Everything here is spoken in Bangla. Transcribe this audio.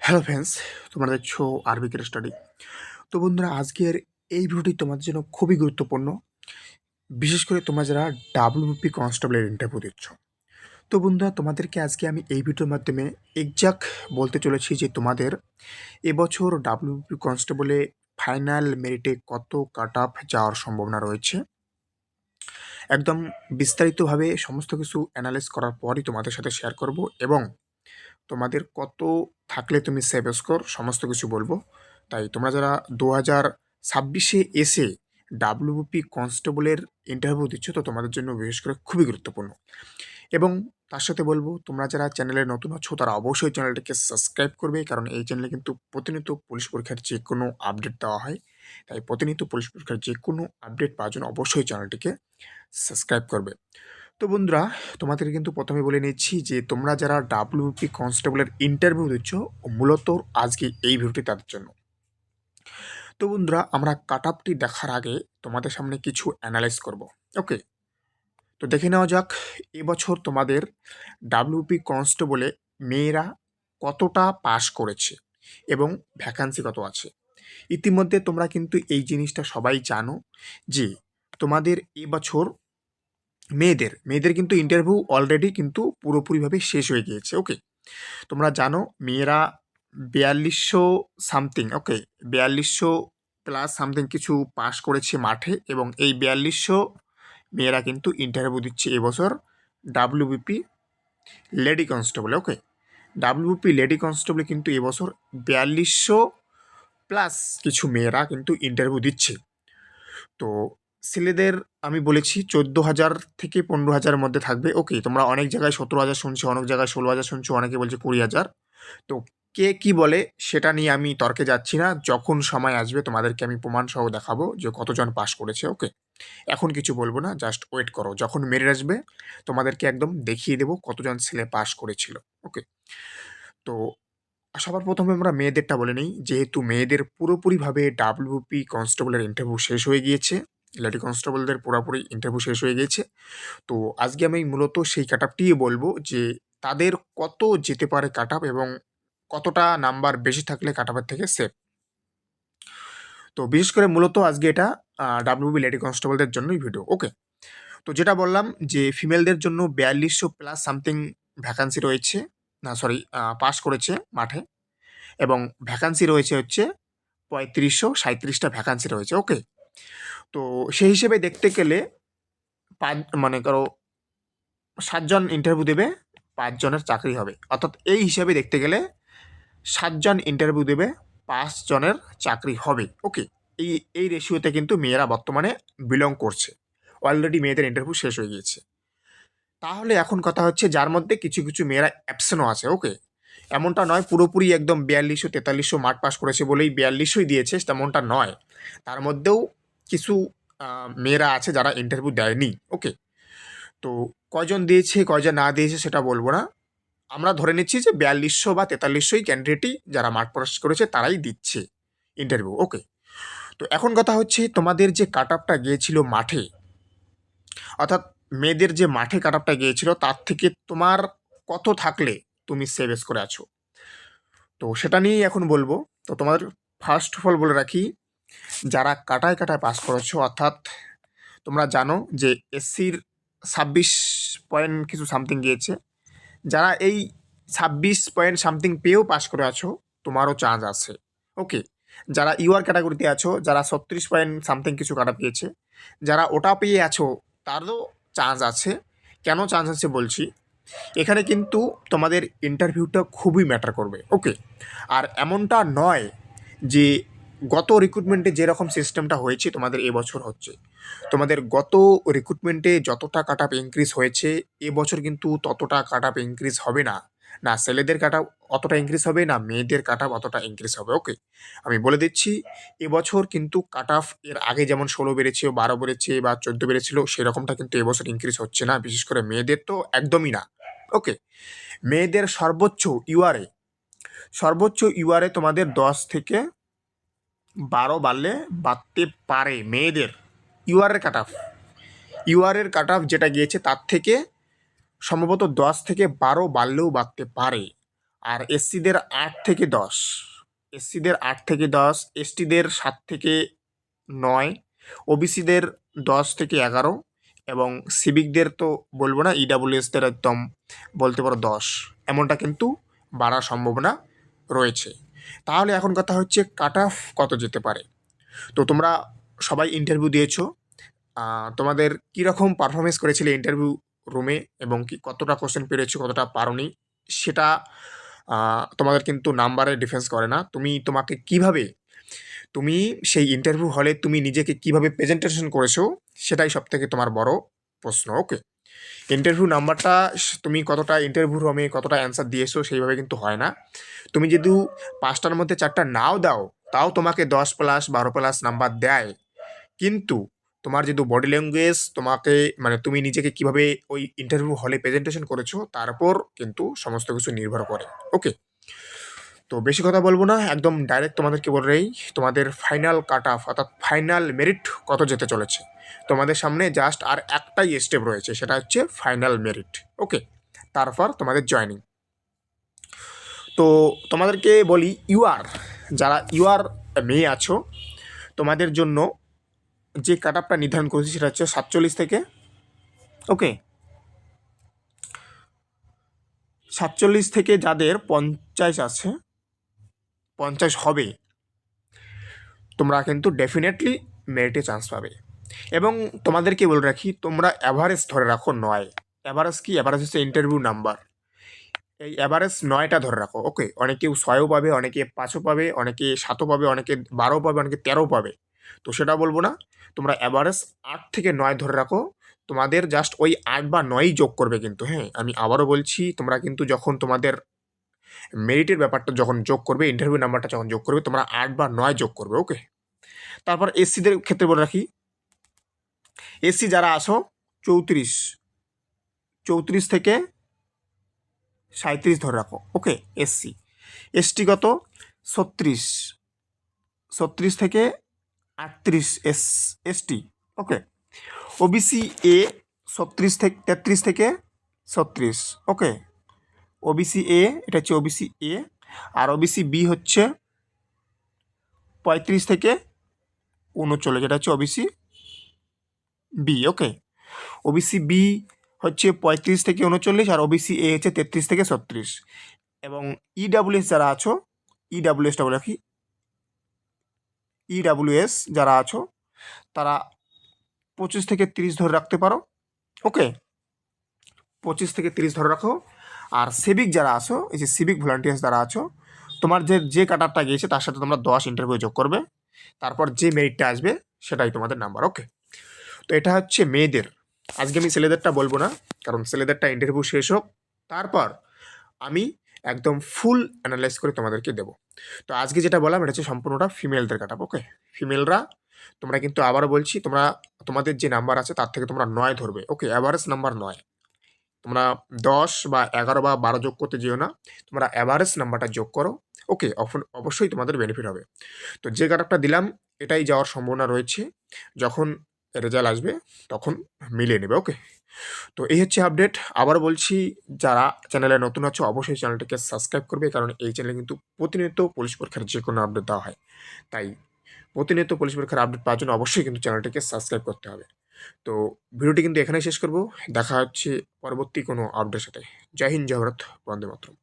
হ্যালো ফ্রেন্ডস, তোমরা দেখছো আরবিকের স্টাডি। তো বন্ধুরা, আজকের এই ভিডিওটি তোমাদের জন্য খুবই গুরুত্বপূর্ণ, বিশেষ করে তোমরা যারা ডাব্লিউপি কনস্টেবলের ইন্টারভিউ দিচ্ছ। তো বন্ধুরা, তোমাদেরকে আজকে আমি এই ভিডিওর মাধ্যমে এক্সাক্ট বলতে চলেছি যে তোমাদের এবছর ডাব্লিউপি কনস্টেবলে ফাইনাল মেরিটে কত কাট অফ যাওয়ার সম্ভাবনা রয়েছে। একদম বিস্তারিতভাবে সমস্ত কিছু অ্যানালাইজ করার পরই তোমাদের সাথে শেয়ার করব, এবং তোমাদের কত থাকলে তুমি সেভ স্কোর সমস্ত কিছু বলবো। তাই তোমরা যারা 2026-এ এসে ডাব্লিউপি কনস্টেবলের ইন্টারভিউ দিচ্ছ, তো তোমাদের জন্য বিশেষ করে খুবই গুরুত্বপূর্ণ। এবং তার সাথে বলবো, তোমরা যারা চ্যানেলে নতুন আছো তারা অবশ্যই চ্যানেলটিকে সাবস্ক্রাইব করবে, কারণ এই চ্যানেলে কিন্তু প্রতিনিয়ত পুলিশ পরীক্ষার যে কোনো আপডেট দেওয়া হয়। তাই প্রতিনিয়ত পুলিশ পরীক্ষার যে কোনো আপডেট পাওয়ার জন্য অবশ্যই চ্যানেলটিকে সাবস্ক্রাইব করবে। তো বন্ধুরা, তোমাদের কিন্তু প্রথমে বলে নিচ্ছি যে তোমরা যারা ডাব্লিউপি কনস্টেবলের ইন্টারভিউ দিচ্ছ, মূলত আজকে এই ভিডিওটি তাদের জন্য। তো বন্ধুরা, আমরা কাট আপটি দেখার আগে তোমাদের সামনে কিছু অ্যানালাইজ করব। ওকে, তো দেখে নেওয়া যাক এবছর তোমাদের ডাব্লিউপি কনস্টেবলে মেয়েরা কতটা পাস করেছে এবং ভ্যাকান্সি কত আছে। ইতিমধ্যে তোমরা কিন্তু এই জিনিসটা সবাই জানো যে তোমাদের এবছর মেয়েদের কিন্তু ইন্টারভিউ অলরেডি কিন্তু পুরোপুরিভাবে শেষ হয়ে গিয়েছে। ওকে, তোমরা জানো মেয়েরা 4200 সামথিং, ওকে, 4200 প্লাস সামথিং কিছু পাস করেছে মাঠে, এবং এই 4200 মেয়েরা কিন্তু ইন্টারভিউ দিচ্ছে এবছর ডাব্লিউবিপি লেডি কনস্টেবলে। ওকে, ডাব্লিউবিপি লেডি কনস্টেবলে কিন্তু এবছর 4200 প্লাস কিছু মেয়েরা কিন্তু ইন্টারভিউ দিচ্ছে। তো ছেলেদের আমি বলেছি 14,000 থেকে 15,000-এর মধ্যে থাকবে। ওকে, তোমরা অনেক জায়গায় 17,000 শুনছো, অনেক জায়গায় 16,000 শুনছো, অনেকে বলছে 20,000। তো কে কি বলে সেটা নিয়ে আমি তর্কে যাচ্ছি না। যখন সময় আসবে তোমাদেরকে আমি প্রমাণ সহ দেখাবো যে কতজন পাস করেছে। ওকে, এখন কিছু বলবো না, জাস্ট ওয়েট করো, যখন মেরিট আসবে তোমাদেরকে একদম দেখিয়ে দেবো কতজন ছেলে পাস করেছিল। ওকে, তো সবার প্রথমে আমরা মেয়েদেরটা বলে নিই, যেহেতু মেয়েদের পুরোপুরিভাবে ডাব্লিউপি কনস্টেবলের ইন্টারভিউ শেষ হয়ে গিয়েছে, লেডি কনস্টেবলদের পুরোপুরি ইন্টারভিউ শেষ হয়ে গিয়েছে। তো আজকে আমি মূলত সেই কাট আপটিই বলবো যে তাদের কত যেতে পারে কাট আপ, এবং কতটা নাম্বার বেশি থাকলে কাট আপের থেকে সেফ। তো বিশেষ করে মূলত আজকে এটা ডাব্লিউবি লেডি কনস্টেবলদের জন্যই ভিডিও। ওকে, তো যেটা বললাম যে ফিমেলদের জন্য 4200 প্লাস সামথিং ভ্যাকান্সি রয়েছে, না সরি, পাস করেছে মাঠে, এবং ভ্যাকান্সি রয়েছে হচ্ছে 3537টা ভ্যাকান্সি রয়েছে। ওকে, তো সেই হিসেবে দেখতে গেলে মনে করো 7জন ইন্টারভিউ দেবে, 5জনের চাকরি হবে, অর্থাৎ এই হিসাবে দেখতে গেলে 7জন ইন্টারভিউ দেবে, 5জনের চাকরি হবে। ওকে, এই রেশিওতে কিন্তু মেয়েরা বর্তমানে বিলং করছে। অলরেডি মেয়েদের ইন্টারভিউ শেষ হয়ে গিয়েছে। তাহলে এখন কথা হচ্ছে, যার মধ্যে কিছু কিছু মেয়েরা অ্যাবসেন্টও আছে। ওকে, এমনটা নয় পুরোপুরি একদম 4200-4300 মার্ক পাস করেছে বলেই 4200ই দিয়েছে, তেমনটা নয়। তার মধ্যেও কিছু মেয়েরা আছে যারা ইন্টারভিউ দেয়নি। ওকে, তো কয়জন দিয়েছে কয়জন না দিয়েছে সেটা বলবো না, আমরা ধরে নিচ্ছি যে 4200 বা 4300 ক্যান্ডিডেটই যারা মার্ক পাস করেছে তারাই দিচ্ছে ইন্টারভিউ। ওকে, তো এখন কথা হচ্ছে, তোমাদের যে কাট আপটা গিয়েছিল মাঠে, অর্থাৎ মেয়েদের যে মাঠে কাট আপটা গিয়েছিল তার থেকে তোমার কত থাকলে তুমি সেভ করে আছো, তো সেটা নিয়েই এখন বলবো। তো তোমাদের ফার্স্ট অফ অল বলে রাখি, যারা কাটায় কাটায় পাস করেছো, অর্থাৎ তোমরা জানো যে এসসির 26 পয়েন্ট কিছু সামথিং গিয়েছে, যারা এই 26 পয়েন্ট সামথিং পেয়েও পাস করে আছো, তোমারও চান্স আছে। ওকে, যারা ইউআর ক্যাটাগরিতে আছো, যারা 36 পয়েন্ট সামথিং কিছু কাটা পেয়েছে, যারা ওটা পেয়ে আছো, তারও চান্স আছে। কেন চান্স আছে বলছি, এখানে কিন্তু তোমাদের ইন্টারভিউটা খুবই ম্যাটার করবে। ওকে, আর এমনটা নয় যে গত রিক্রুটমেন্টে যেরকম সিস্টেমটা হয়েছে তোমাদের এবছর হচ্ছে, তোমাদের গত রিক্রুটমেন্টে যতটা কাট আপ ইনক্রিজ হয়েছে এবছর কিন্তু ততটা কাট আপ ইনক্রিজ হবে না। না ছেলেদের কাট আপ অতটা ইনক্রিজ হবে, না মেয়েদের কাট আপ অতটা ইনক্রিজ হবে। ওকে, আমি বলে দিচ্ছি, এবছর কিন্তু কাট আপ এর আগে যেমন 16 বেড়েছে, 12 বেড়েছে বা 14 বেড়েছিল, সেরকমটা কিন্তু এবছর ইনক্রিজ হচ্ছে না, বিশেষ করে মেয়েদের তো একদমই না। ওকে, মেয়েদের সর্বোচ্চ ইউআরে তোমাদের 10 থেকে 12 বাড়লে বাড়তে পারে মেয়েদের ইউআরের কাট অফ যেটা গিয়েছে তার থেকে সম্ভবত 10 থেকে 12 বাড়লেও বাড়তে পারে। আর এসসিদের 8 থেকে 10, এসসিদের 8 থেকে 10, এসটিদের 7 থেকে 9, ওবিসিদের 10 থেকে 11 এবং সিভিকদের তো বলবো না, ইডাব্লিউএসদের একদম বলতে পারো 10, এমনটা কিন্তু বাড়ার সম্ভাবনা রয়েছে। তাহলে এখন কথা হচ্ছে কাট অফ কত যেতে পারে। তো তোমরা সবাই ইন্টারভিউ দিয়েছো, তোমাদের কীরকম পারফরমেন্স করেছিলে ইন্টারভিউ রুমে এবং কি কতটা কোশ্চেন পেরেছো কতটা পারোনি সেটা তোমাদের কিন্তু নাম্বারে ডিফেন্স করে না। তোমাকে কিভাবে তুমি সেই ইন্টারভিউ হলে তুমি নিজেকে কিভাবে প্রেজেন্টেশন করেছো সেটাই সবথেকে তোমার বড় প্রশ্ন। ওকে, ইন্টারভিউ নাম্বারটা তুমি কতটা ইন্টারভিউ রুমে কতটা অ্যান্সার দিয়েছো সেইভাবে কিন্তু হয় না। তুমি যদি 5টার মধ্যে 4টা নাও দাও তাও তোমাকে 10+12+ নাম্বার দেয়, কিন্তু তোমার যদি বডি ল্যাঙ্গুয়েজ তোমাকে মানে তুমি নিজেকে কিভাবে ওই ইন্টারভিউ হলে প্রেজেন্টেশন করেছো তার উপর কিন্তু সমস্ত কিছু নির্ভর করে। ওকে, তো বেশি কথা বলবো না, একদম ডাইরেক্ট তোমাদেরকে বলেই তোমাদের ফাইনাল কাট অফ অর্থাৎ ফাইনাল মেরিট কত যেতে চলেছে। তোমাদের সামনে জাস্ট আর একটাই স্টেপ রয়েছে, সেটা হচ্ছে ফাইনাল মেরিট। ওকে, তারপর তোমাদের জয়নিং। তো তোমাদেরকে বলি যারা মেয়ে আছো তোমাদের জন্য যে কাট অফটা নির্ধারণ করেছি সেটা হচ্ছে 47 থেকে, ওকে 47 থেকে যাদের 50 আছে, 50 হবে, তোমরা কিন্তু ডেফিনেটলি মেরিটে চান্স পাবে। এবং তোমাদেরকে বলে রাখি তোমরা অ্যাভারেজ ধরে রাখো 9। অ্যাভারেজ কি? অ্যাভারেজ হচ্ছে ইন্টারভিউ নাম্বার, এই অ্যাভারেজ 9টা ধরে রাখো। ওকে, অনেকেও 6ও পাবে, অনেকে 5ও পাবে, অনেকে 7ও পাবে, অনেকে 12ও পাবে, অনেকে 13ও পাবে, তো সেটা বলবো না। তোমরা অ্যাভারেজ 8 থেকে 9 ধরে রাখো, তোমাদের জাস্ট ওই 8 বা 9ই যোগ করবে কিন্তু। হ্যাঁ, আমি আবারও বলছি, তোমরা কিন্তু যখন তোমাদের মেরিটের ব্যাপারটা যখন যোগ করবে, ইন্টারভিউ নাম্বারটা যখন যোগ করবে, তোমরা 8 বা 9 যোগ করবে। ওকে, তারপর এসসিদের ক্ষেত্রে বলে রাখি, এসসি যারা আসো 34 থেকে 37 ধরে রাখো। ওকে, এসসি। এসটি কত? 36 থেকে 38 এসটি। ওকে, ওবিসি এ 33 থেকে 36। ওকে, ওবিসি এ, এটা হচ্ছে ওবিসি এ। আর ওবিসি বি হচ্ছে 35 থেকে 39, এটা হচ্ছে OBC B. Okay, OBC B হচ্ছে 35 থেকে 39 আর ওবিসি এ হচ্ছে 33 থেকে 36। এবং ইডাব্লিউএস যারা আছো, ইডাব্লিউএসটা বলে রাখি, ইডাব্লিউএস যারা আছো তারা 25 থেকে 30 ধরে রাখতে পারো। ওকে, 25 থেকে 30 ধরে রাখো। আর সিভিক যারা আছো, এই যে সিভিক ভলান্টিয়ার্স যারা আছো, তোমার যে কাটারটা গিয়েছে তার সাথে তোমরা 10 ইন্টারভিউ যোগ করবে, তারপর যে মেরিটটা আসবে সেটাই তোমাদের নাম্বার। ওকে, তো এটা হচ্ছে মেয়েদের। আজকে আমি ছেলেদেরটা বলবো না, কারণ ছেলেদেরটা ইন্টারভিউ শেষ হোক, তারপর আমি একদম ফুল অ্যানালাইজ করে তোমাদেরকে দেবো। তো আজকে যেটা বললাম এটা হচ্ছে সম্পূর্ণটা ফিমেলদের কাটাবো। ওকে, ফিমেলরা তোমরা কিন্তু আবারও বলছি, তোমাদের যে নাম্বার আছে তার থেকে তোমরা 9 ধরবে। ওকে, অ্যাভারেজ নাম্বার 9, তোমরা 10 বা 11 বা 12 যোগ করতে যেও না, তোমরা অ্যাভারেজ নাম্বারটা যোগ করো। ওকে, অবশ্যই তোমাদের বেনিফিট হবে। তো যে কাটঅফটা দিলাম এটাই যাওয়ার সম্ভাবনা রয়েছে, যখন রেজাল্ট আসবে তখন মিলিয়ে নেবে। ওকে, তো এই হচ্ছে আপডেট। আবার বলছি, যারা চ্যানেলে নতুন আছো অবশ্যই চ্যানেলটিকে সাবস্ক্রাইব করবে, কারণ এই চ্যানেলে কিন্তু প্রতিনিয়ত পুলিশ পরীক্ষার যে কোনো আপডেট দেওয়া হয়, তাই প্রতিনিয়ত পুলিশ পরীক্ষার আপডেট পাওয়ার জন্য অবশ্যই কিন্তু চ্যানেলটিকে সাবস্ক্রাইব করতে হবে। তো ভিডিওটি কিন্তু এখানেই শেষ করব, দেখা হচ্ছে পরবর্তী কোনো আপডেটের সাথে। জয় হিন্দ, জয় ভারত, বন্দে মাতরম।